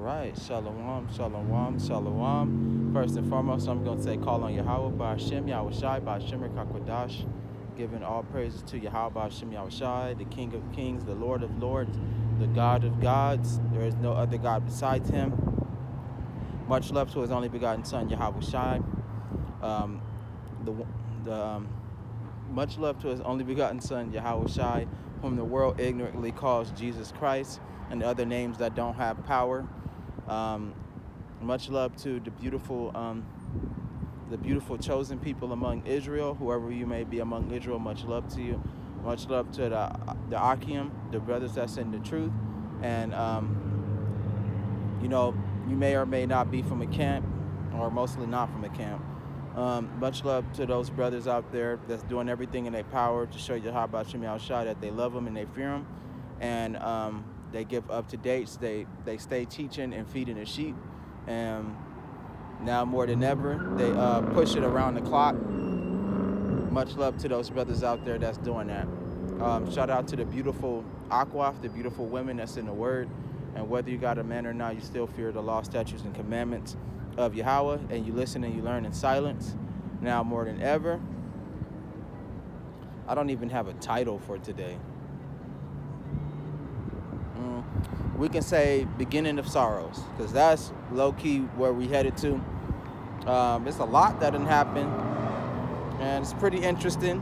right, shalom, shalom, shalom. First and foremost, I'm going to say call on Yahweh by Hashem Yahushai by Shemar Kakwadash, giving all praises to Yahweh by Hashem Yahushai, the King of Kings, the Lord of Lords, the God of gods. There is no other God besides him. Much love to his only begotten Son, Yahushai. Much love to his only begotten Son, Yahushai, whom the world ignorantly calls Jesus Christ, and the other names that don't have power. Much love to the beautiful chosen people among Israel, whoever you may be among Israel. Much love to you. Much love to the Akim, the brothers that's in the truth. And you may or may not be from a camp, or mostly not from a camp. Much love to those brothers out there that's doing everything in their power to show Yahweh Shem Yahushua that they love him and they fear him, and they give up to dates. They stay teaching and feeding the sheep, and now more than ever they push it around the clock. Much love to those brothers out there that's doing that. Shout out to the beautiful Akwaf, the beautiful women that's in the Word, and whether you got a man or not, you still fear the law, statutes, and commandments of Yahweh, and you listen and you learn in silence. Now more than ever, I don't even have a title for today. We can say beginning of sorrows, because that's low-key where we headed to. It's a lot that done happened, and it's pretty interesting.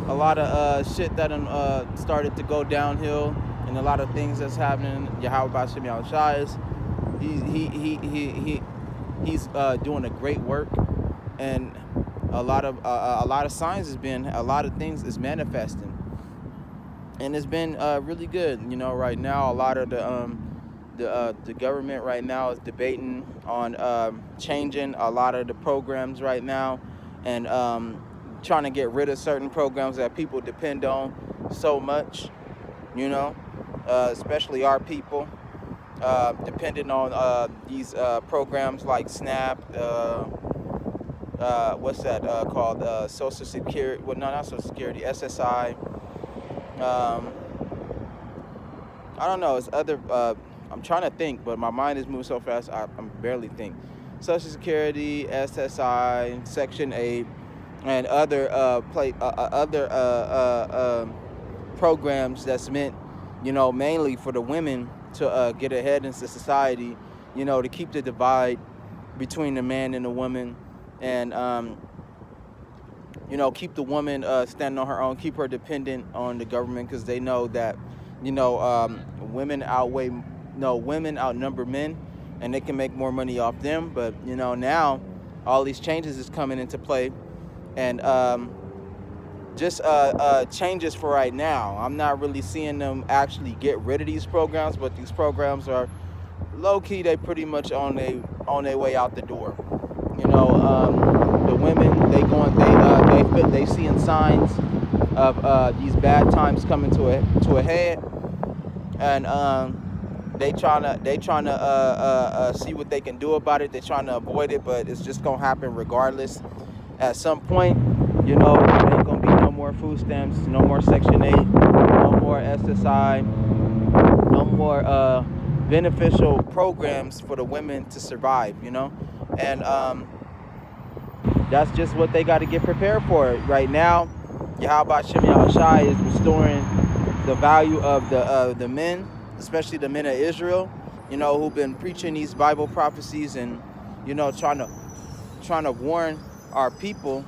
A lot of shit that done started to go downhill, and a lot of things that's happening. Yahweh Bashem Yahushai is he's doing a great work, and a lot of signs has been, a lot of things is manifesting, and it's been really good. Right now a lot of the government right now is debating on changing a lot of the programs right now, and trying to get rid of certain programs that people depend on so much, especially our people. Depending on these programs like SNAP, what's that called? Social Security. Well, no, not Social Security. SSI. I don't know. It's other. I'm trying to think, but my mind is moving so fast. I'm barely think. Social Security, SSI, Section 8, and other programs that's meant, mainly for the women to get ahead into society, to keep the divide between the man and the woman, and keep the woman standing on her own, keep her dependent on the government, because they know that women outnumber men, and they can make more money off them. But now all these changes is coming into play, and just changes for right now. I'm not really seeing them actually get rid of these programs, but these programs are low-key. They pretty much on their way out the door. The women, they seeing signs of these bad times coming to a head, and they trying to see what they can do about it. They're trying to avoid it, but it's just gonna happen regardless. At some point, there ain't gonna be no more food stamps, no more Section 8, no more SSI, no more beneficial programs for the women to survive, and that's just what they got to get prepared for. Right now, Yahweh Shem Yahushai is restoring the value of the men, especially the men of Israel, who've been preaching these Bible prophecies and, trying to warn our people,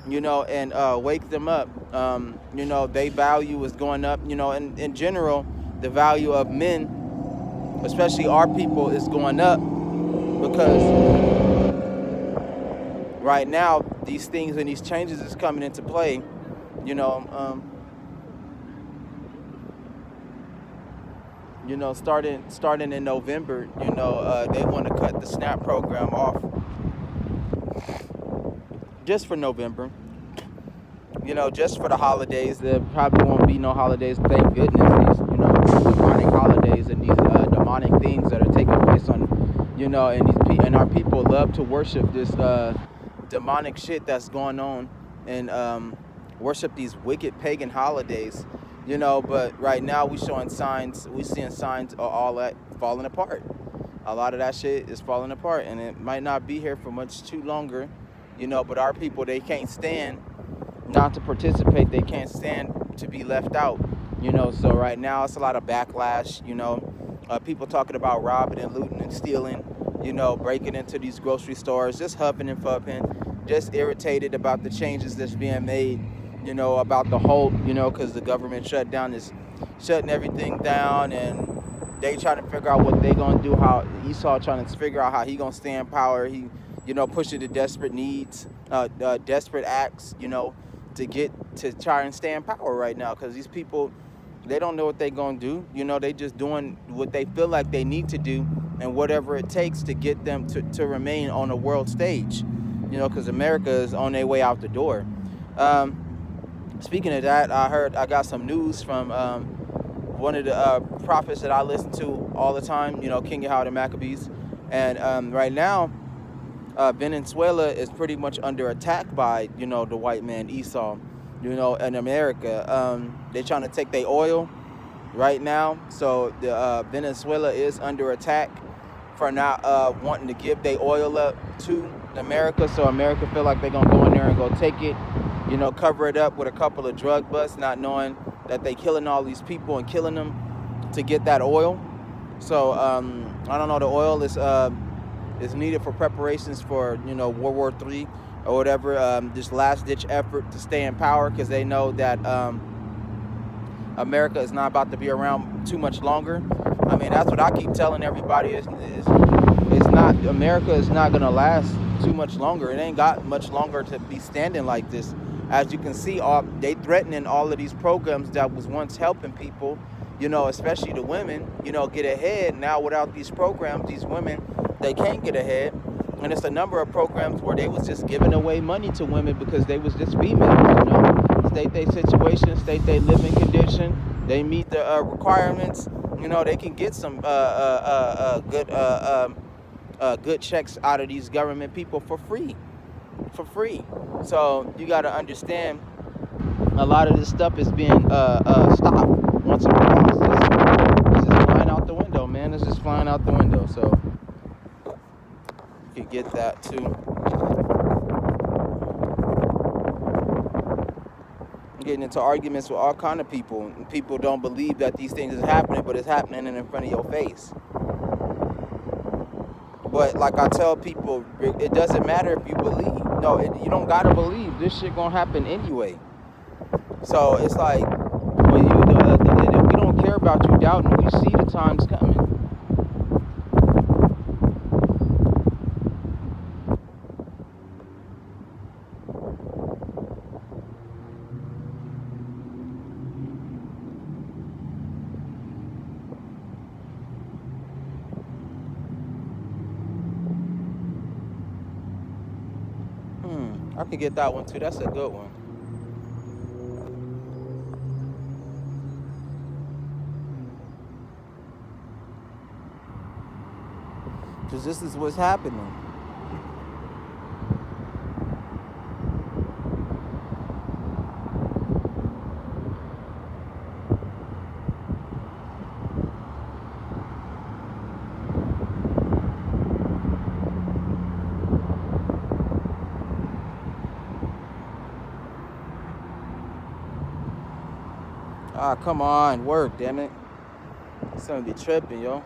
and wake them up. Their value is going up, and in general, the value of men, especially our people, is going up, because right now these things and these changes is coming into play. Starting in November, they want to cut the SNAP program off just for November, just for the holidays. There probably won't be no holidays, thank goodness. These demonic holidays and these demonic things that are taking place on, and our people love to worship this demonic shit that's going on, and worship these wicked pagan holidays, but right now we're seeing signs of all that falling apart. a lot of that shit is falling apart, and it might not be here for much too longer, but our people, they can't stand not to participate. They can't stand to be left out, so right now it's a lot of backlash, people talking about robbing and looting and stealing, breaking into these grocery stores, just huffing and puffing, just irritated about the changes that's being made, about the whole, because the government shutdown is shutting everything down, and they trying to figure out what they gonna do. How Esau trying to figure out how he gonna stay in power. He, pushing the desperate needs, desperate acts, to get to try and stay in power right now. Because these people, they don't know what they gonna do. They just doing what they feel like they need to do, and whatever it takes to get them to remain on the world stage. Because America is on their way out the door. Speaking of that, I got some news from one of the prophets that I listen to all the time, King Yahweh Maccabees. And right now, Venezuela is pretty much under attack by, the white man Esau, in America. They're trying to take their oil right now. So the Venezuela is under attack for not wanting to give their oil up to America. So America feel like they're going to go in there and go take it, cover it up with a couple of drug busts, not knowing that they killing all these people and killing them to get that oil. So I don't know, the oil is needed for preparations for, World War III or whatever, this last ditch effort to stay in power, because they know that America is not about to be around too much longer. I mean, that's what I keep telling everybody, is not, America is not going to last too much longer. It ain't got much longer to be standing like this. As you can see, they threatening all of these programs that was once helping people, especially the women, get ahead. Now without these programs, these women, they can't get ahead. And it's a number of programs where they was just giving away money to women because they was just females, state their situation, state their living condition, they meet the requirements, they can get some good checks out of these government people for free. So you got to understand, a lot of this stuff is being stopped once and for all. It's just flying out the window, man. It's just flying out the window. So you can get that too. Getting into arguments with all kind of people, and people don't believe that these things is happening, but it's happening in front of your face. But like I tell people, it doesn't matter if you believe. No, you don't gotta believe. This shit gonna happen anyway. So it's like, when we don't care about you doubting. We see the times coming. I can get that one too. That's a good one. Because this is what's happening. Ah, come on, work, damn it. Something be tripping, yo.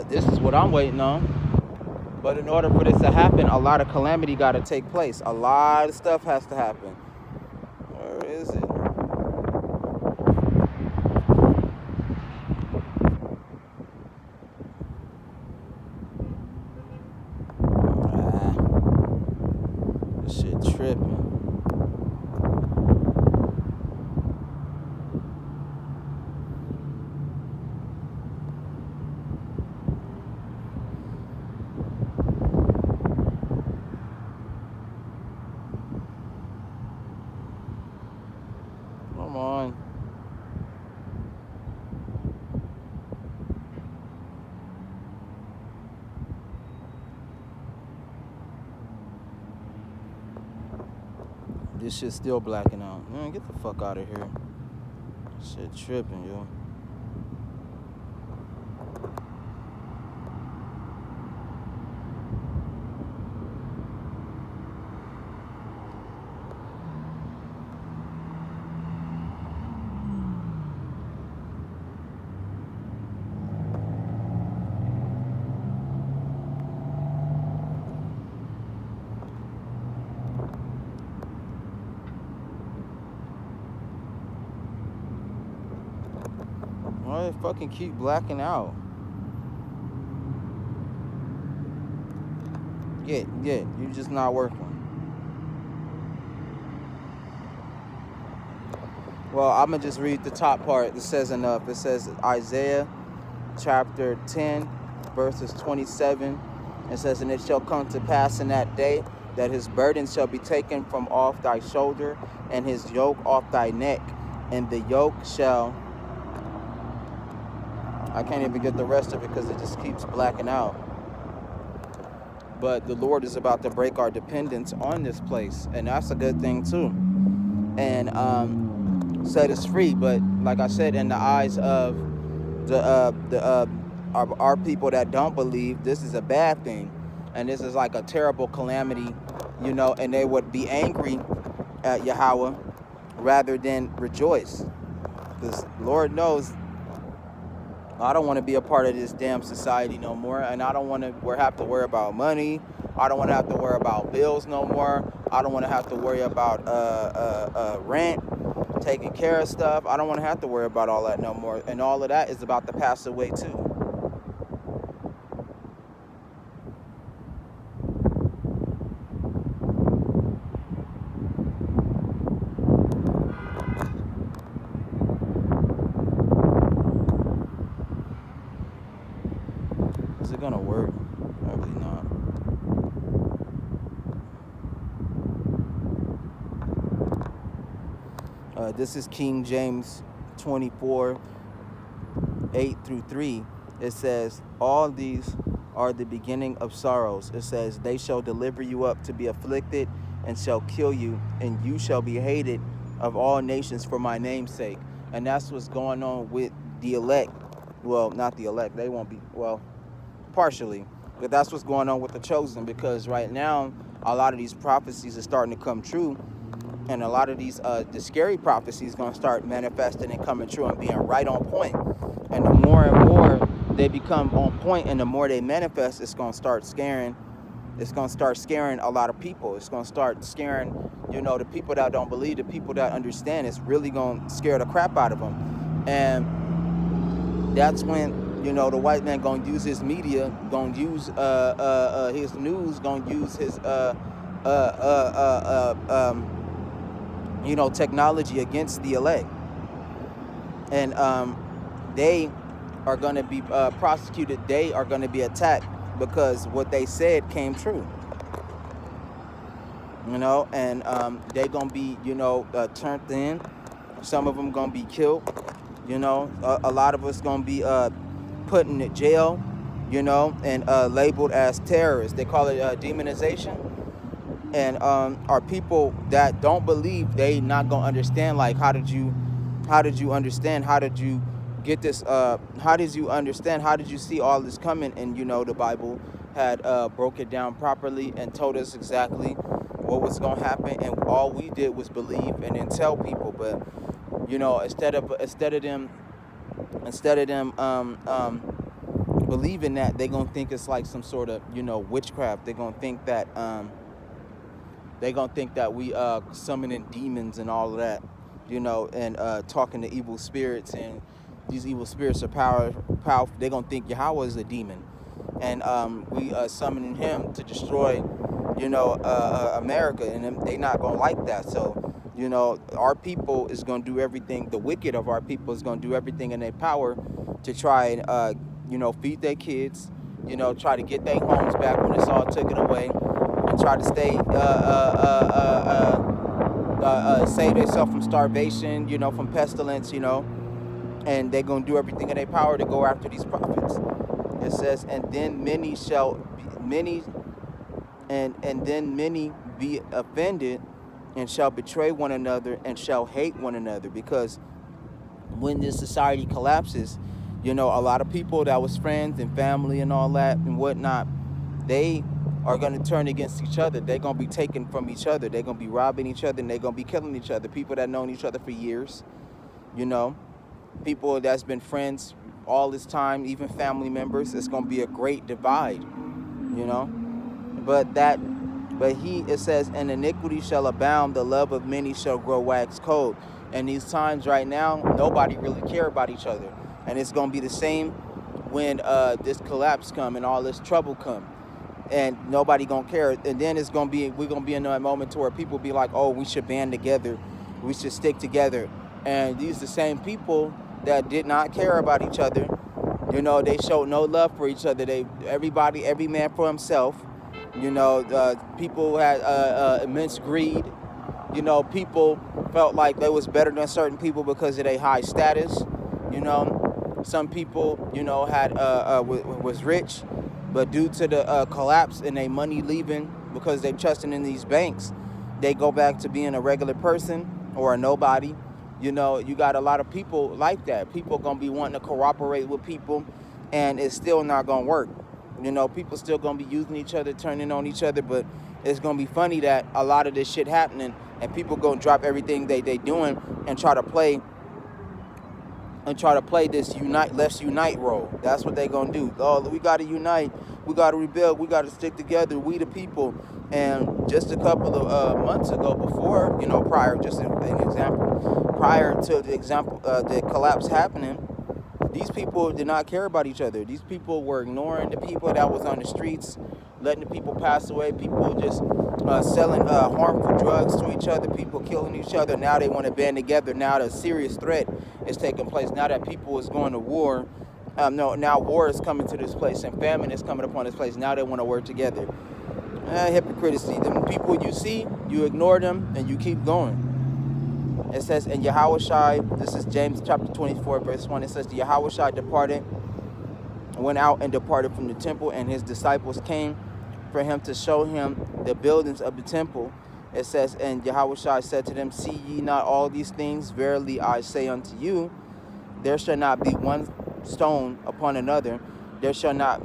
This is what I'm waiting on. But in order for this to happen, a lot of calamity got to take place. A lot of stuff has to happen. Where is it? This shit tripping. This shit's still blacking out. Man, get the fuck out of here. Shit tripping, yo. Why they fucking keep blacking out? Yeah, you're just not working. Well, I'm going to just read the top part. It says enough. It says Isaiah chapter 10, verses 27. It says, and it shall come to pass in that day that his burden shall be taken from off thy shoulder and his yoke off thy neck. And the yoke shall... I can't even get the rest of it because it just keeps blacking out. But the Lord is about to break our dependence on this place. And that's a good thing too. And set us free. But like I said, in the eyes of our people that don't believe, this is a bad thing. And this is like a terrible calamity, you know, and they would be angry at Yahweh rather than rejoice. Because Lord knows I don't want to be a part of this damn society no more, and I don't want to have to worry about money. I don't want to have to worry about bills no more. I don't want to have to worry about rent, taking care of stuff. I don't want to have to worry about all that no more, and all of that is about to pass away too. Is it gonna work? Probably not. This is King James 24, 8-3. It says, all these are the beginning of sorrows. It says, they shall deliver you up to be afflicted and shall kill you, and you shall be hated of all nations for my name's sake. And that's what's going on with the elect. Well, not the elect. They won't be, well, partially. But that's what's going on with the chosen, because right now, a lot of these prophecies are starting to come true. And a lot of these, the scary prophecies going to start manifesting and coming true and being right on point. And the more and more they become on point and the more they manifest, it's going to start scaring. It's going to start scaring a lot of people. It's going to start scaring, you know, the people that don't believe, the people that understand. It's really going to scare the crap out of them. And that's when, you know, the white man going to use his media, going to use his news, going to use his you know, technology against the elect. And they are going to be prosecuted. They are going to be attacked because what they said came true. You know, and they're going to be, you know, turned in. Some of them going to be killed. You know, a lot of us going to be put in jail, you know, and labeled as terrorists. They call it demonization. And are people that don't believe, they not gonna understand, like, how did you understand, how did you get this, how did you understand, how did you see all this coming? And you know, the Bible had broke it down properly and told us exactly what was gonna happen, and all we did was believe and then tell people. But you know, instead of them believing that, they gonna think it's like some sort of, you know, witchcraft. They're gonna think that we summoning demons and all of that, you know, and talking to evil spirits, and these evil spirits are powerful. They're going to think Yahweh is a demon, and we summoning him to destroy, you know, America, and they not going to like that. So, you know, our people is going to do everything, the wicked of our people is going to do everything in their power to try and, you know, feed their kids, you know, try to get their homes back when it's all taken away, and try to stay, save themselves from starvation, you know, from pestilence, you know, and they're going to do everything in their power to go after these prophets. It says, and then many shall be, and then many be offended and shall betray one another and shall hate one another. Because when this society collapses, a lot of people that was friends and family and all that and whatnot, they are going to turn against each other. They're going to be taken from each other. They're going to be robbing each other, and they're going to be killing each other. People that known each other for years, you know, people that's been friends all this time, even family members. It's going to be a great divide, you know. It says, and iniquity shall abound, the love of many shall grow wax cold. And these times right now, nobody really care about each other. And it's going to be the same when this collapse come and all this trouble come. And nobody going to care. And then we're going to be in a moment to where people be like, oh, we should band together. We should stick together. And these the same people that did not care about each other. You know, they showed no love for each other. Every man for himself. You know, people had immense greed. You know, people felt like they was better than certain people because of their high status. You know, some people, you know, was rich, but due to the collapse and their money leaving because they trusting in these banks, they go back to being a regular person or a nobody. You know, you got a lot of people like that. People gonna be wanting to cooperate with people, and it's still not gonna work. You know, people still gonna be using each other, turning on each other, but it's gonna be funny that a lot of this shit happening, and people gonna drop everything they doing and try to play this let's unite role. That's what they gonna do. Oh, we gotta unite, we gotta rebuild, we gotta stick together, we the people. And just a couple of months ago, before, you know, prior to the collapse happening, these people did not care about each other. These people were ignoring the people that was on the streets, letting the people pass away, people just selling harmful drugs to each other, people killing each other. Now they want to band together. Now the serious threat is taking place. Now that people is going to war, now war is coming to this place and famine is coming upon this place. Now they want to work together. Hypocrisy. The people you see, you ignore them and you keep going. It says, and Yahushua, this is James chapter 24, verse 1. It says, Yahushua went out and departed from the temple, and his disciples came for him to show him the buildings of the temple. It says, and Yahushua said to them, see ye not all these things? Verily I say unto you, there shall not be one stone upon another. That shall not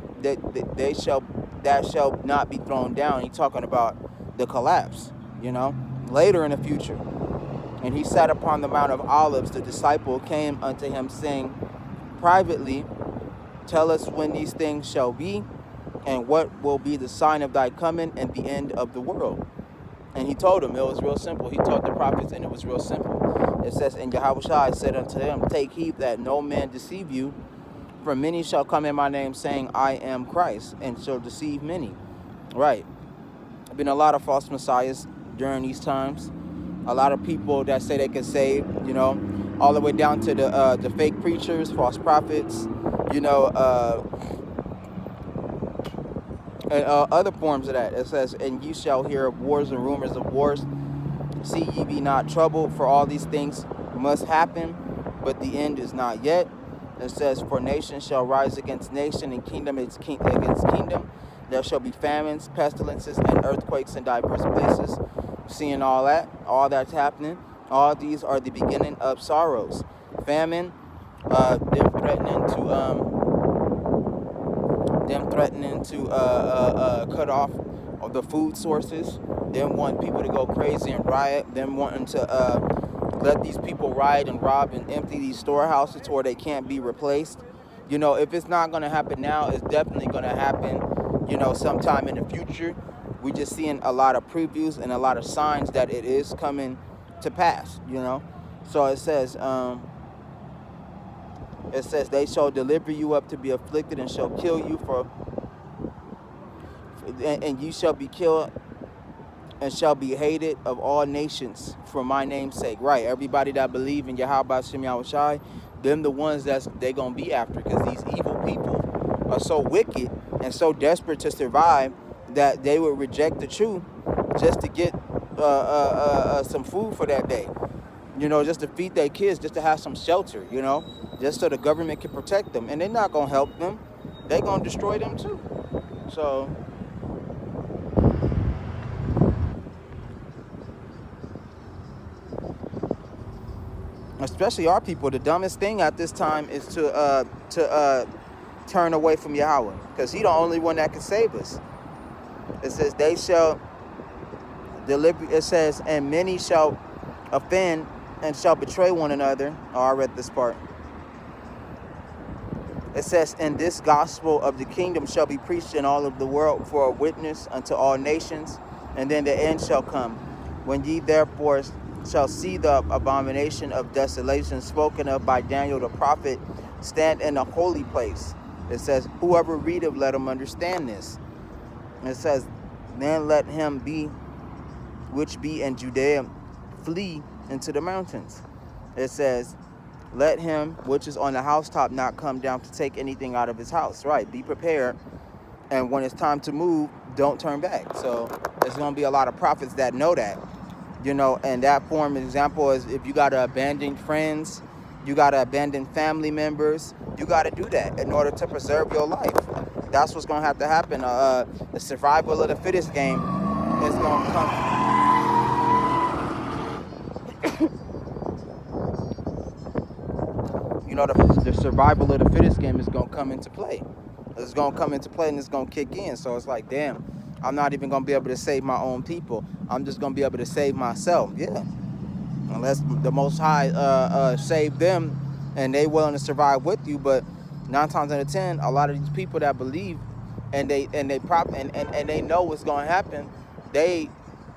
be thrown down. He's talking about the collapse, you know, later in the future. And he sat upon the Mount of Olives. The disciple came unto him, saying privately, tell us when these things shall be, and what will be the sign of thy coming and the end of the world. And he told him, it was real simple. He taught the prophets, and it was real simple. It says, and Yahushua said unto them, take heed that no man deceive you, for many shall come in my name, saying, I am Christ, and shall deceive many. Right. There have been a lot of false messiahs during these times. A lot of people that say they can save, you know, all the way down to the fake preachers, false prophets, you know, and other forms of that. It says, and ye shall hear of wars and rumors of wars. See ye be not troubled, for all these things must happen, but the end is not yet. It says, for nation shall rise against nation, and kingdom against kingdom. There shall be famines, pestilences, and earthquakes in diverse places. Seeing all that's happening, all these are the beginning of sorrows. Famine, them threatening to cut off the food sources, them wanting people to go crazy and riot, them wanting to let these people riot and rob and empty these storehouses to where they can't be replaced. You know, if it's not going to happen now, it's definitely going to happen, you know, sometime in the future. We just seeing a lot of previews and a lot of signs that it is coming to pass, you know. So it says they shall deliver you up to be afflicted and shall kill you and you shall be killed and shall be hated of all nations for my name's sake. Right, everybody that believe in Yahweh Shem Yahushai, them the ones they gonna be after, because these evil people are so wicked and so desperate to survive that they would reject the truth just to get some food for that day. You know, just to feed their kids, just to have some shelter, you know, just so the government can protect them. And they're not going to help them. They're going to destroy them too. So especially our people, the dumbest thing at this time is to turn away from Yahweh, because He the only one that can save us. It says they shall deliver. It says, and many shall offend and shall betray one another. Oh, I read this part. It says, and this gospel of the kingdom shall be preached in all of the world for a witness unto all nations, and then the end shall come. When ye therefore shall see the abomination of desolation spoken of by Daniel the prophet stand in a holy place. It says, whoever readeth, let him understand this. And it says, then let him be which be in Judea flee into the mountains. It says, let him which is on the housetop not come down to take anything out of his house. Right, be prepared. And when it's time to move, don't turn back. So there's going to be a lot of prophets that know that. And that form example is if you got to abandon friends, you got to abandon family members, you got to do that in order to preserve your life. That's what's going to have to happen. The survival of the fittest game is going to come. The survival of the fittest game is going to come into play. It's going to come into play and it's going to kick in. So it's like, damn, I'm not even going to be able to save my own people. I'm just going to be able to save myself. Yeah. Unless the Most High save them and they willing to survive with you. But 9 times out of 10, a lot of these people that believe and they know what's going to happen, they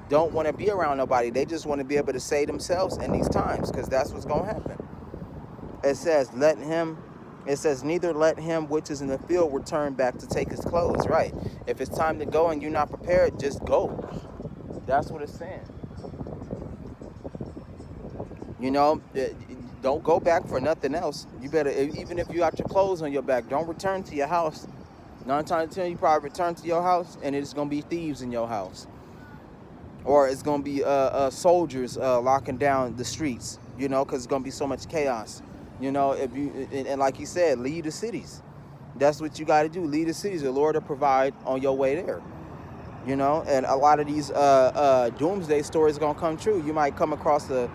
don't want to be around nobody. They just want to be able to save themselves in these times, because that's what's going to happen. It says, neither let him which is in the field return back to take his clothes. Right. If it's time to go and you're not prepared, just go. That's what it's saying. Don't go back for nothing else. You better, even if you got your clothes on your back, don't return to your house. 9 times out of 10, you probably return to your house and it's going to be thieves in your house. Or it's going to be soldiers locking down the streets, because it's going to be so much chaos. If you, and like he said, leave the cities. That's what you got to do. Leave the cities. The Lord will provide on your way there. And a lot of these doomsday stories are going to come true. You might come across a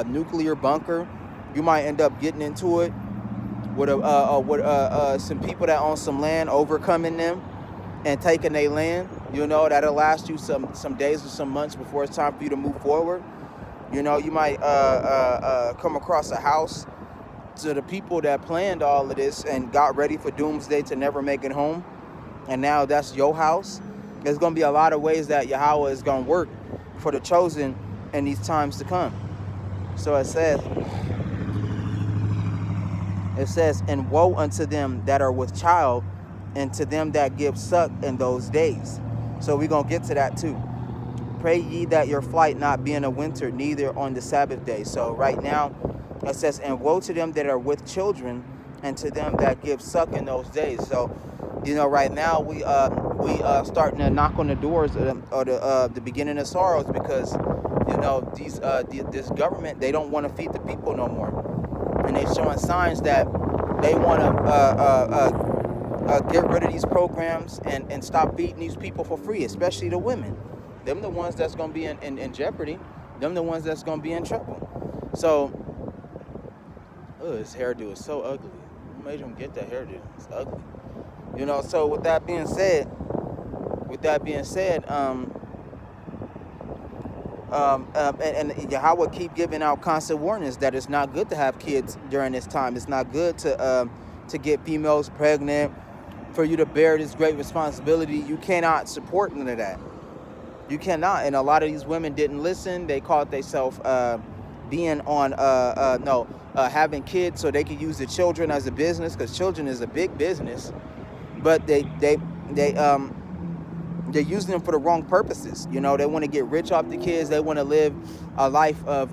nuclear bunker. You might end up getting into it with some people that own some land, overcoming them and taking their land. That'll last you some days or some months before it's time for you to move forward. You might come across a house to the people that planned all of this and got ready for doomsday to never make it home. And now that's your house. There's going to be a lot of ways that Yahweh is going to work for the chosen in these times to come. So it says, and woe unto them that are with child, and to them that give suck in those days. So we're going to get to that too. Pray ye that your flight not be in a winter, neither on the Sabbath day. So right now, it says, and woe to them that are with children, and to them that give suck in those days. So, right now we starting to knock on the doors of the beginning of sorrows, because this government, they don't want to feed the people no more, and they're showing signs that they want to get rid of these programs and stop feeding these people for free, especially the women. Them the ones that's going to be in jeopardy. Them the ones that's going to be in trouble. So, his hairdo is so ugly. Who made him get that hairdo? It's ugly. So with that being said, and Yahweh keep giving out constant warnings that it's not good to have kids during this time. It's not good to get females pregnant, for you to bear this great responsibility. You cannot support none of that. You cannot. And a lot of these women didn't listen. They called themselves being on having kids so they could use the children as a business, because children is a big business. But they're using them for the wrong purposes. They want to get rich off the kids. They want to live a life of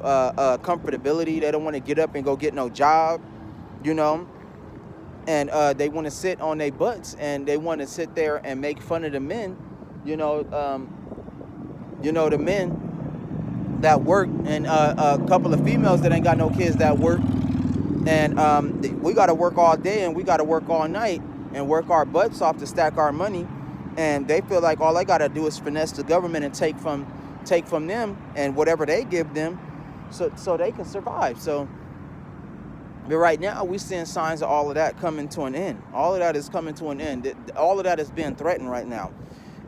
comfortability. They don't want to get up and go get no job, and they want to sit on their butts, and they want to sit there and make fun of the men, the men that work, and a couple of females that ain't got no kids that work. And we got to work all day and we got to work all night and work our butts off to stack our money. And they feel like all they got to do is finesse the government and take from them, and whatever they give them, so they can survive. So, but right now we're seeing signs of all of that coming to an end. All of that is coming to an end. All of that is being threatened right now.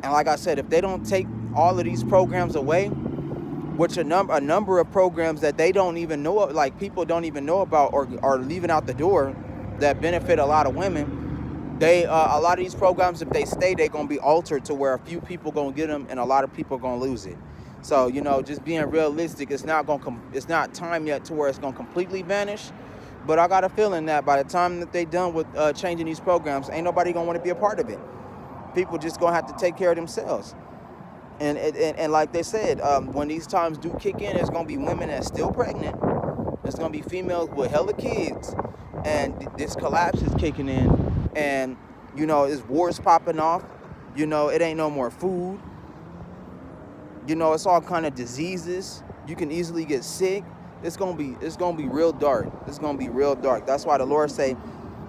And like I said, if they don't take all of these programs away, which a number of programs that they don't even know, like people don't even know about, or are leaving out the door, that benefit a lot of women. They a lot of these programs, if they stay, they're gonna be altered to where a few people gonna get them and a lot of people gonna lose it. So, you know, just being realistic, it's not time yet to where it's gonna completely vanish. But I got a feeling that by the time that they done with changing these programs, ain't nobody gonna want to be a part of it. People just gonna have to take care of themselves. And like they said, when these times do kick in, it's gonna be women that's still pregnant. It's gonna be females with hella kids, and this collapse is kicking in. And you know, it's wars popping off. You know, it ain't no more food. You know, it's all kind of diseases. You can easily get sick. It's gonna be real dark. It's gonna be real dark. That's why the Lord say,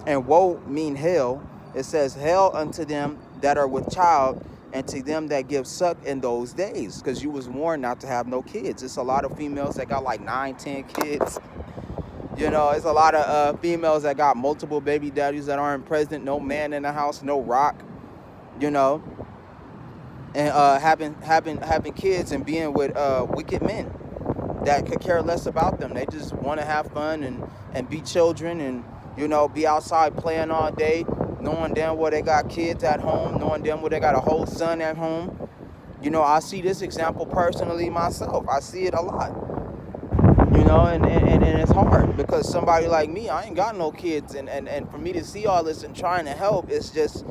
and woe mean hell. It says hell unto them that are with child, and to them that give suck in those days, because you was warned not to have no kids. It's a lot of females that got like 9-10 kids. You know, it's a lot of females that got multiple baby daddies that aren't present, no man in the house, no rock, you know, and having kids and being with wicked men that could care less about them. They just want to have fun and be children, and, you know, be outside playing all day, knowing damn well they got kids at home, knowing damn well they got a whole son at home. You know, I see this example personally myself. I see it a lot. You know, and it's hard because somebody like me, I ain't got no kids, and for me to see all this and trying to help, it's just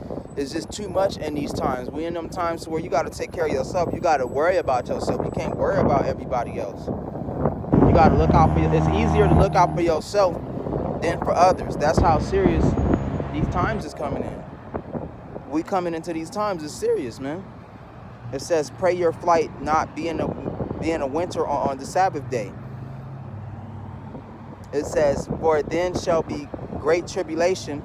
too much in these times. We in them times where you got to take care of yourself. You got to worry about yourself. You can't worry about everybody else. You got to look out for you. It's easier to look out for yourself than for others. That's how serious these times is coming in. We coming into these times is serious, man. It says, pray your flight not be in a winter on the Sabbath day. It says, for then shall be great tribulation,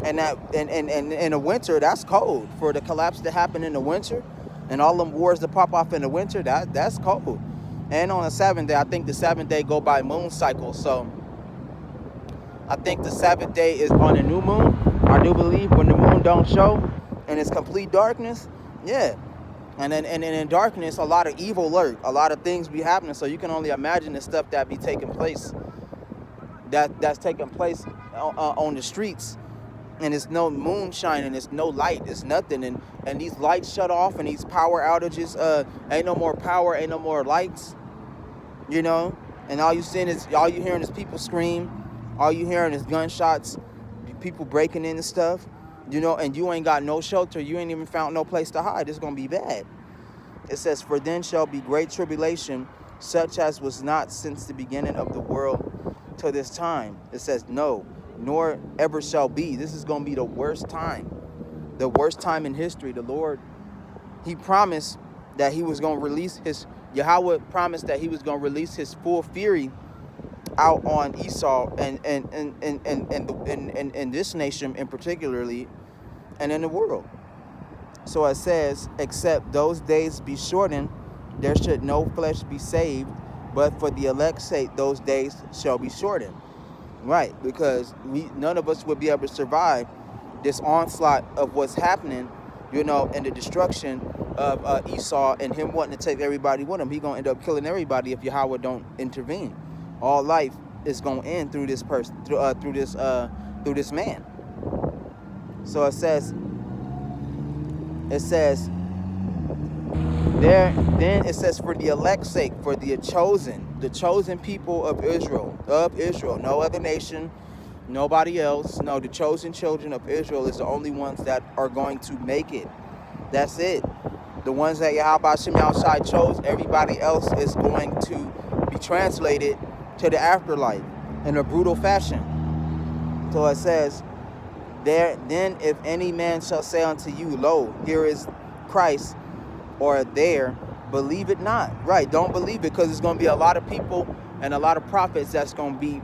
and that and in the winter, that's cold. For the collapse to happen in the winter, and all them wars to pop off in the winter, that's cold. And on the 7th day, I think the 7th day go by moon cycle. So I think the 7th day is on a new moon. I do believe when the moon don't show and it's complete darkness, yeah. And then in darkness, a lot of evil lurk, a lot of things be happening. So you can only imagine the stuff that be taking place. That's taking place on the streets, and it's no moonshine, and it's no light, it's nothing, and these lights shut off, and these power outages, ain't no more power, ain't no more lights, you know, and all you hearing is people scream, all you hearing is gunshots, people breaking in and stuff, you know, and you ain't got no shelter, you ain't even found no place to hide. It's gonna be bad. It says, for then shall be great tribulation, such as was not since the beginning of the world to this time. It says, no, nor ever shall be. This is going to be the worst time in history. The Lord, he promised that he was going to release Yahweh promised that he was going to release his full fury out on Esau and this nation in particularly, and in the world. So it says, except those days be shortened, there should no flesh be saved, but for the elect's sake, those days shall be shortened. Right, because none of us would be able to survive this onslaught of what's happening, you know, and the destruction of Esau and him wanting to take everybody with him. He's going to end up killing everybody if Yahweh don't intervene. All life is going to end through this person, through this man. So it says there, then it says, for the elect's sake, for the chosen people of Israel, no other nation, nobody else. No, the chosen children of Israel is the only ones that are going to make it. That's it. The ones that Yahweh Shem outside chose, everybody else is going to be translated to the afterlife in a brutal fashion. So it says, there, then if any man shall say unto you, lo, here is Christ, or there, believe it not. Right, don't believe it, because there's going to be a lot of people and a lot of prophets that's going to be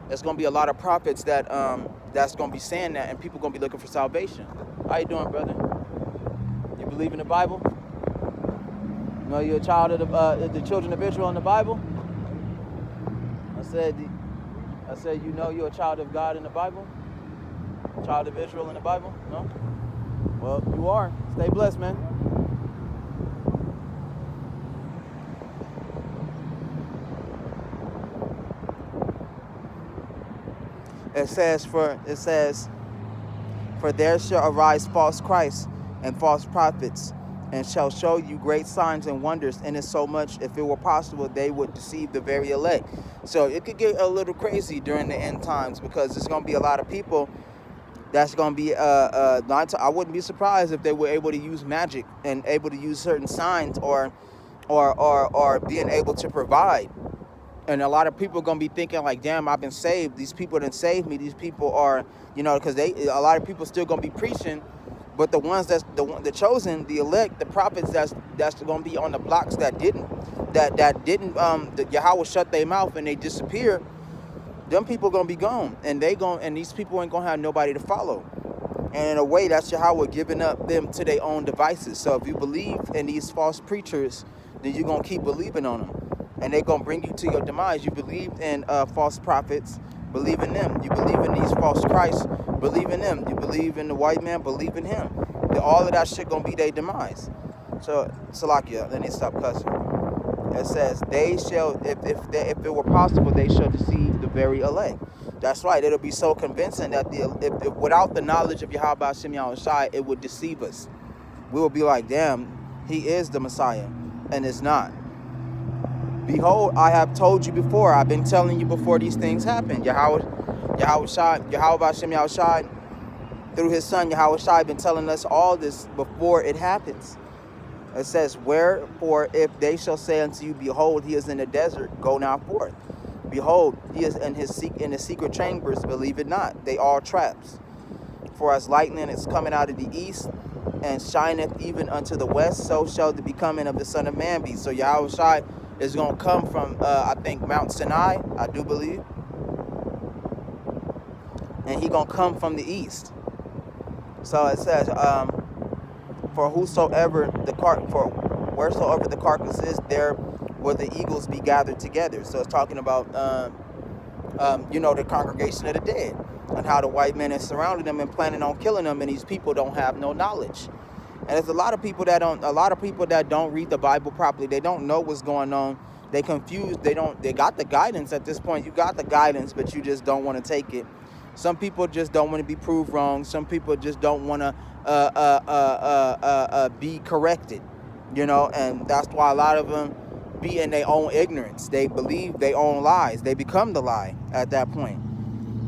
there's going to be a lot of prophets that that's going to be saying that, and people going to be looking for salvation. How you doing, brother? You believe in the Bible? You know you're a child of the children of Israel in the Bible? I said you know you're a child of God in the Bible? Child of Israel in the Bible? No? Well, you are. Stay blessed, man. It says, for there shall arise false Christs and false prophets, and shall show you great signs and wonders, and so much, if it were possible, they would deceive the very elect. So it could get a little crazy during the end times, because there's going to be a lot of people that's going to be, I wouldn't be surprised if they were able to use magic and able to use certain signs or being able to provide. And a lot of people are going to be thinking like, damn, I've been saved. These people didn't save me. These people are, because a lot of people still going to be preaching. But the ones that's the chosen, the elect, the prophets that's going to be on the blocks that didn't Yahweh shut their mouth and they disappear, them people going to be gone. And these people ain't going to have nobody to follow. And in a way, that's Yahweh giving up them to their own devices. So if you believe in these false preachers, then you're going to keep believing on them. And they're going to bring you to your demise. You believe in false prophets, believe in them. You believe in these false Christs, believe in them. You believe in the white man, believe in him. All of that shit going to be their demise. So, Salakia, let me stop cussing. It says, they shall, if it were possible, they shall deceive the very elect. That's right. It'll be so convincing that if without the knowledge of Yahweh Hashem Yahushai, it would deceive us. We will be like, damn, he is the Messiah. And it's not. Behold, I have told you before. I've been telling you before these things happen. Yahweh Hashem Yahushai, through his son Yahweh Shai, been telling us all this before it happens. It says, wherefore, if they shall say unto you, behold, he is in the desert, go now forth. Behold, he is in the secret chambers, believe it not. They are traps. For as lightning is coming out of the east, and shineth even unto the west, so shall the becoming of the Son of Man be. So Yahweh Shai is going to come from, I think, Mount Sinai, I do believe. And he going to come from the east. So it says, for wheresoever the carcass is, there will the eagles be gathered together. So it's talking about, the congregation of the dead, and how the white men are surrounding them and planning on killing them, and these people don't have no knowledge. And there's a lot of people that don't read the Bible properly. They don't know what's going on. They confused. They got the guidance at this point. You got the guidance, but you just don't want to take it. Some people just don't want to be proved wrong. Some people just don't want to be corrected, and that's why a lot of them be in their own ignorance. They believe their own lies. They become the lie at that point.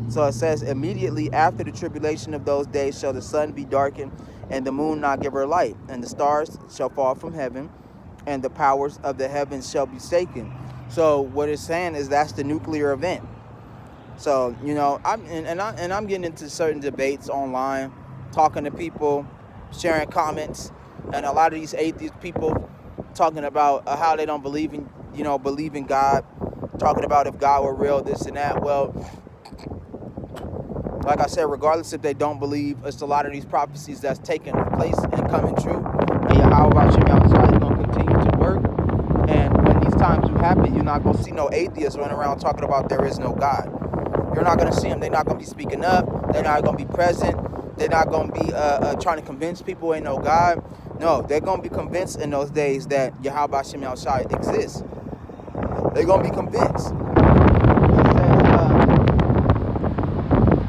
So it says, immediately after the tribulation of those days shall the sun be darkened, and the moon not give her light, and the stars shall fall from heaven, and the powers of the heavens shall be shaken. So what it's saying is that's the nuclear event. So I'm getting into certain debates online, talking to people, sharing comments, and a lot of these atheist people talking about how they don't believe in God, talking about if God were real, this and that. Well, like I said, regardless if they don't believe, it's a lot of these prophecies that's taking place and coming true. And Yahweh Hashem Yahushai is going to continue to work. And when these times do happen, you're not going to see no atheists running around talking about there is no God. You're not going to see them. They're not going to be speaking up. They're not going to be present. They're not going to be trying to convince people ain't no God. No, they're going to be convinced in those days that Yahweh Hashem Yahushai exists. They're going to be convinced.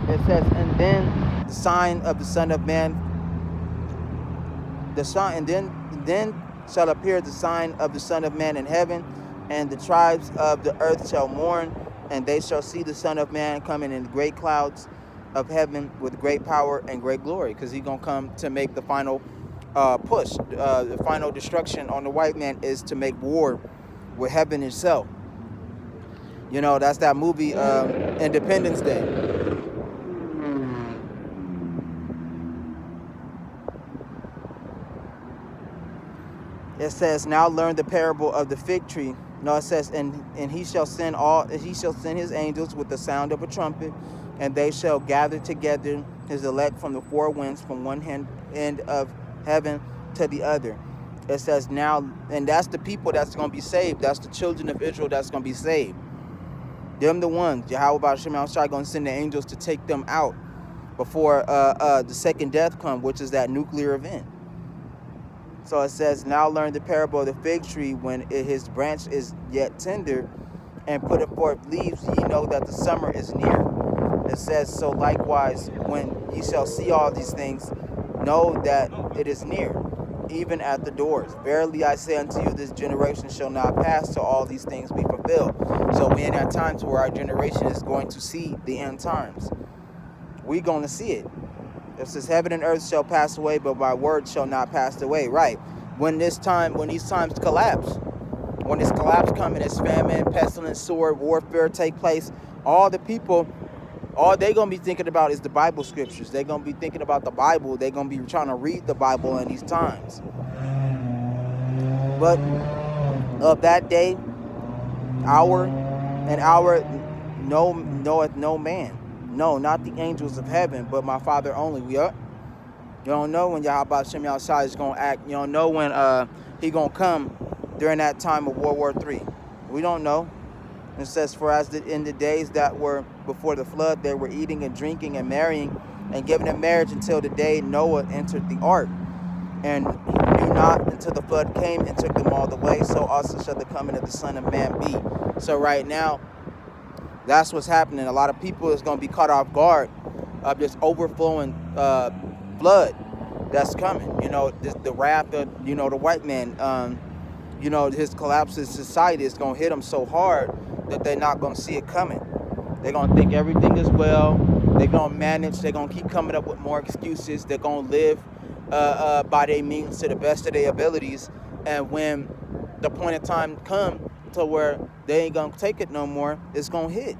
It says, and then the sign of the Son of Man, and then shall appear the sign of the Son of Man in heaven, and the tribes of the earth shall mourn, and they shall see the Son of Man coming in great clouds of heaven with great power and great glory, because he's going to come to make the final push. The final destruction on the white man is to make war with heaven itself. That's that movie, Independence Day. It says, now learn the parable of the fig tree. No, it says, and he shall send his angels with the sound of a trumpet, and they shall gather together his elect from the four winds, from one end of heaven to the other. It says now, and that's the people that's going to be saved. That's the children of Israel that's going to be saved. Them the ones. Yahweh Ba'ashem Yahushua going to send the angels to take them out before the second death comes, which is that nuclear event. So it says, now learn the parable of the fig tree when his branch is yet tender and put forth leaves, ye know that the summer is near. It says, so likewise, when ye shall see all these things, know that it is near, even at the doors. Verily I say unto you, this generation shall not pass till all these things be fulfilled. So we're in that time to where our generation is going to see the end times. We're going to see it. It says, heaven and earth shall pass away, but my word shall not pass away. Right. When these times collapse, when this collapse comes and this famine, pestilence, sword, warfare take place, all the people, all they're going to be thinking about is the Bible scriptures. They're going to be thinking about the Bible. They're going to be trying to read the Bible in these times. But of that day, hour, knoweth no man. No, not the angels of heaven, but my Father only. Yep. You don't know when Yahweh Shem Yahushua is going to act. You don't know when he going to come during that time of World War III. We don't know. It says, for as in the days that were before the flood, they were eating and drinking and marrying and giving in marriage until the day Noah entered the ark. And he knew not until the flood came and took them all away. So also shall the coming of the Son of Man be. So right now, that's what's happening. A lot of people is going to be caught off guard of this overflowing flood that's coming. You know, the wrath of, the white man, his collapse of society is going to hit them so hard that they're not going to see it coming. They're going to think everything is well. They're going to manage. They're going to keep coming up with more excuses. They're going to live by their means to the best of their abilities. And when the point of time comes to where they ain't going to take it no more, it's going to hit.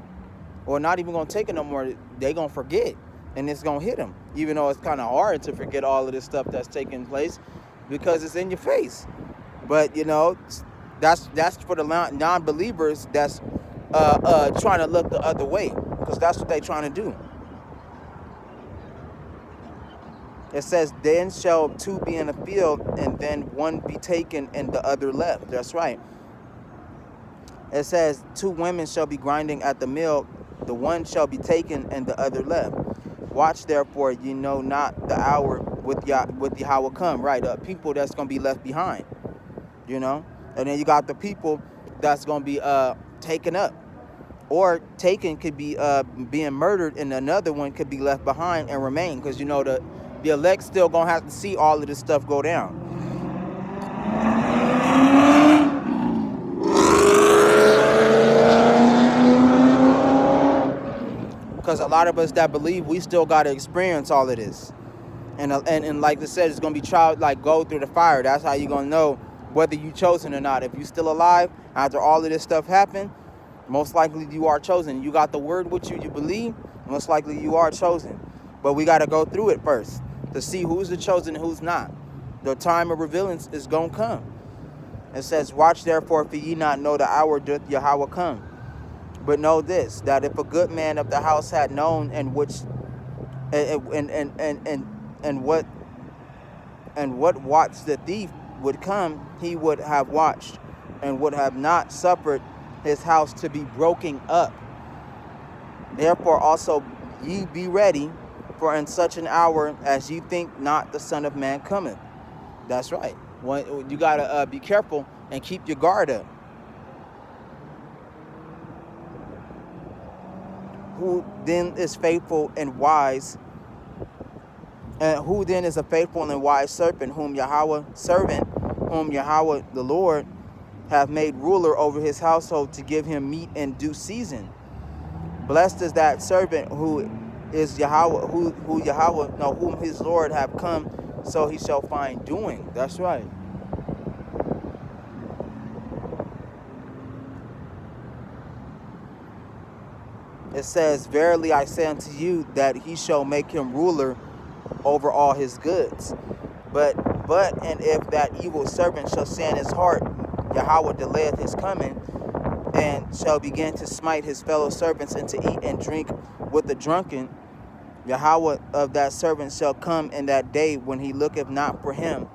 Or not even going to take it no more. They're going to forget. And it's going to hit them. Even though it's kind of hard to forget all of this stuff that's taking place because it's in your face. But, that's for the non-believers that's trying to look the other way. Because that's what they're trying to do. It says, then shall two be in the field, and then one be taken and the other left. That's right. It says, two women shall be grinding at the mill, the one shall be taken and the other left. Watch therefore, ye know not the hour with Yahweh come. Right, people that's going to be left behind, And then you got the people that's going to be taken up. Or taken could be being murdered, and another one could be left behind and remain. Because, the elect still going to have to see all of this stuff go down. Because a lot of us that believe, we still got to experience all of this. And like I said, it's going to be trial, like go through the fire. That's how you're going to know whether you chosen or not. If you're still alive after all of this stuff happened, most likely you are chosen. You got the word with you, you believe, most likely you are chosen. But we got to go through it first to see who's the chosen and who's not. The time of revealing is going to come. It says, watch therefore, for ye not know the hour doth Yahweh come. But know this, that if a good man of the house had known and what watched the thief would come, he would have watched and would have not suffered his house to be broken up. Therefore also ye be ready, for in such an hour as ye think not the Son of Man cometh. That's right. You got to be careful and keep your guard up. Who then is faithful and wise? And who then is a faithful and wise servant, whom Yahweh the Lord hath made ruler over his household, to give him meat in due season? Blessed is that servant who is Yahweh, whom his Lord have come, so he shall find doing. That's right. It says, verily I say unto you, that he shall make him ruler over all his goods. But and if that evil servant shall say in his heart, Yahweh delayeth his coming, and shall begin to smite his fellow servants, and to eat and drink with the drunken, Yahweh of that servant shall come in that day when he looketh not for him,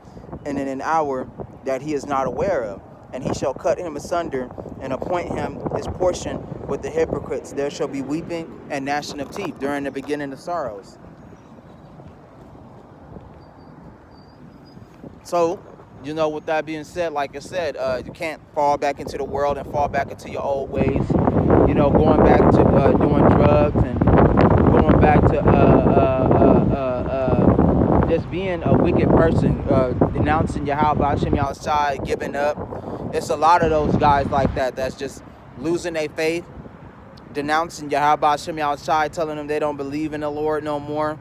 and in an hour that he is not aware of. And he shall cut him asunder and appoint him his portion with the hypocrites. There shall be weeping and gnashing of teeth during the beginning of sorrows. So, with that being said, like I said, you can't fall back into the world and fall back into your old ways. Going back to doing drugs and going back to just being a wicked person, denouncing Yahweh Hashem outside, giving up. It's a lot of those guys like that that's just losing their faith, denouncing Yahweh Hashem outside, telling them they don't believe in the Lord no more.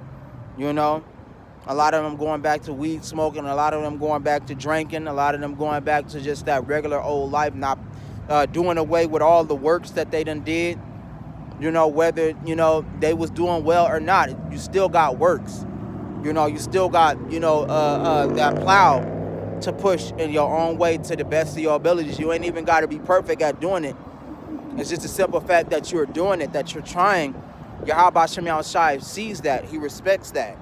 A lot of them going back to weed smoking, a lot of them going back to drinking, a lot of them going back to just that regular old life, not doing away with all the works that they done did. Whether, they was doing well or not, you still got works. You still got, that plow to push in your own way to the best of your abilities. You ain't even got to be perfect at doing it. It's just a simple fact that you're doing it, that you're trying. Yahweh Hashem Yahushai sees that. He respects that.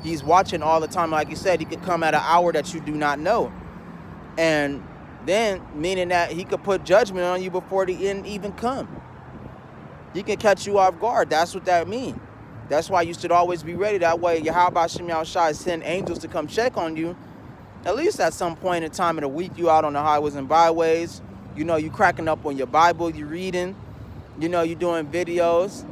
He's watching all the time. Like you said, he could come at an hour that you do not know. And then, meaning that he could put judgment on you before the end even come. He can catch you off guard. That's what that means. That's why you should always be ready. That way, Yahweh Hashem Yahushai send angels to come check on you. At least at some point in time of the week, you out on the highways and byways. You cracking up on your Bible, you reading. You doing videos.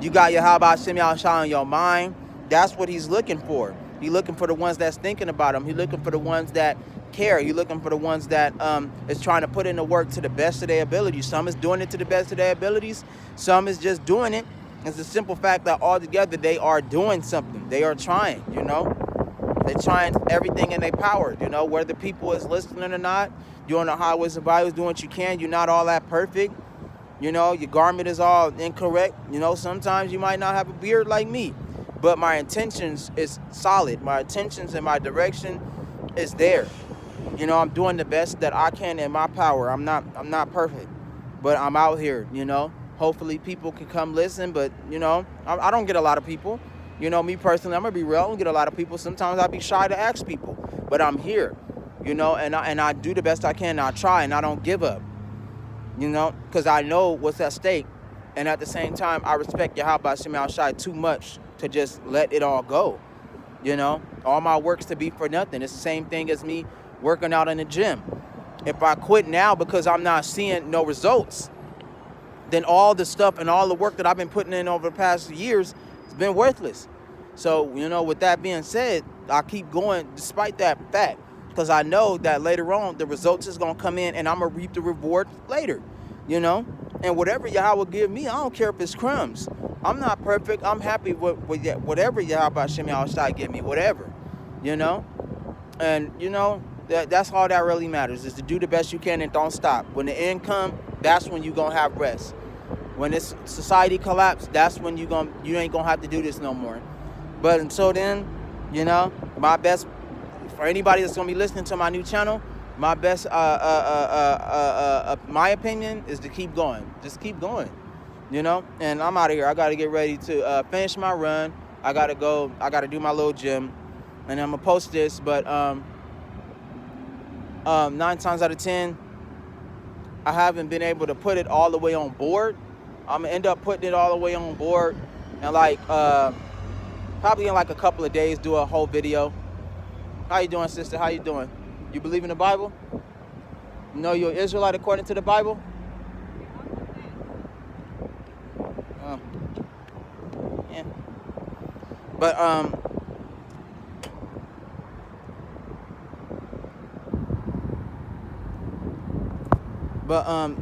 You got Yahweh Hashem Yahushai on your mind. That's what he's looking for. He's looking for the ones that's thinking about him. He's looking for the ones that care. He's looking for the ones that is trying to put in the work to the best of their abilities. Some is doing it to the best of their abilities. Some is just doing it. It's a simple fact that altogether they are doing something. They are trying, They're trying everything in their power, whether people is listening or not. You're on the highways and byways doing what you can. You're not all that perfect. Your garment is all incorrect. Sometimes you might not have a beard like me. But my intentions is solid. My intentions and my direction is there. I'm doing the best that I can in my power. I'm not perfect, but I'm out here. Hopefully people can come listen. But I don't get a lot of people. Me personally, I'm gonna be real. I don't get a lot of people. Sometimes I be shy to ask people, but I'm here. And I do the best I can. And I try and I don't give up. Because I know what's at stake, and at the same time, I respect Yahweh Hashem Yahushai too much to just let it all go. All my works to be for nothing. It's the same thing as me working out in the gym. If I quit now because I'm not seeing no results, then all the stuff and all the work that I've been putting in over the past years has been worthless. So, with that being said, I keep going despite that fact, because I know that later on the results is going to come in and I'm going to reap the reward later, And whatever Yahweh give me, I don't care if it's crumbs. I'm not perfect. I'm happy with whatever Yahweh Hashem Yahushai give me, whatever, And, that's all that really matters, is to do the best you can and don't stop. When the end come, that's when you're going to have rest. When this society collapse, that's when you ain't going to have to do this no more. But until then, my best, for anybody that's going to be listening to my new channel, my best, my opinion is to keep going. Just keep going. And I'm out of here. I got to get ready to finish my run. I got to go. I got to do my little gym. And I'm going to post this. But 9 times out of 10, I haven't been able to put it all the way on board. I'm going to end up putting it all the way on board. And probably in a couple of days, do a whole video. How you doing, sister? How you doing? You believe in the Bible? You're an Israelite according to the Bible? Yeah. But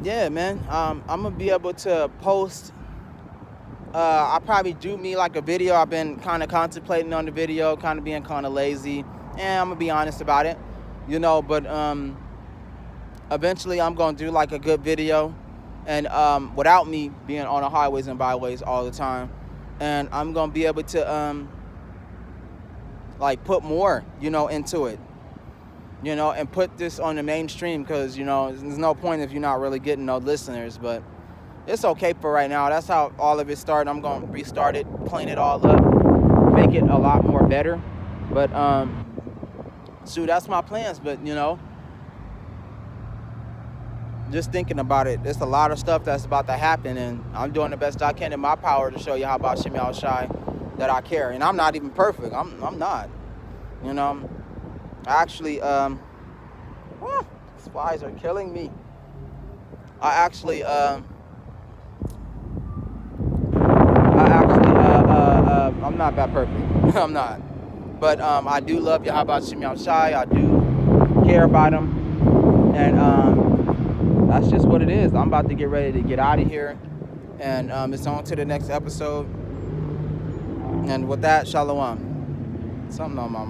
yeah, man. I'm gonna be able to post. I'll probably do me a video. I've been kind of contemplating on the video, kind of being kind of lazy, and I'm gonna be honest about it, But eventually, I'm gonna do a good video, and without me being on the highways and byways all the time, and I'm gonna be able to put more, into it, and put this on the mainstream, because there's no point if you're not really getting no listeners. But it's okay for right now. That's how all of it started. I'm gonna restart it, clean it all up, make it a lot more better. But shoot, that's my plans. But just thinking about it, there's a lot of stuff that's about to happen, and I'm doing the best I can in my power to show you how about Shimmy Al Shai that I care. And I'm not even perfect. I'm not. Actually, these flies are killing me. I'm not that perfect. I'm not. But I do love Yahweh Shimei Al Shai. I do care about him. And that's just what it is. I'm about to get ready to get out of here. And it's on to the next episode. And with that, shalom. Something on my mind.